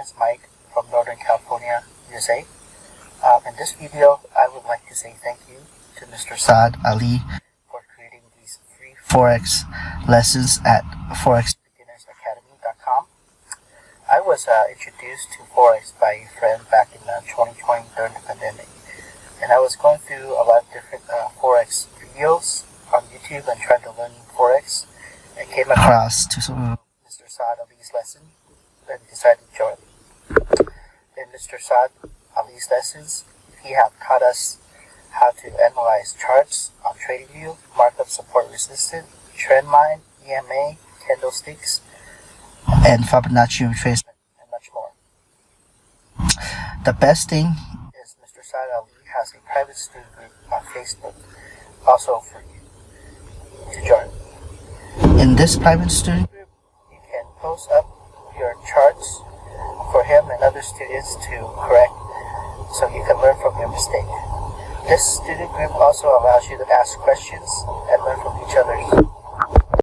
is Mike from Northern California, USA. In this video, I would like to say thank you to Mr. Saad Ali for creating these free Forex lessons at forexbeginnersacademy.com. I was introduced to Forex by a friend back in 2020 during the pandemic, and I was going through a lot of different Forex videos on YouTube and trying to learn Forex, and came across to Mr. Saad Ali's lesson and decided to join. In Mr. Saad Ali's lessons, he have taught us how to analyze charts on TradingView, markup support resistance, trend line, EMA, candlesticks, and Fibonacci retracement, and much more. The best thing is Mr. Saad Ali has a private student group on Facebook, also for you to join. In this private student group, you can post up your charts for him and other students to correct, so you can learn from your mistake. This student group also allows you to ask questions and learn from each other.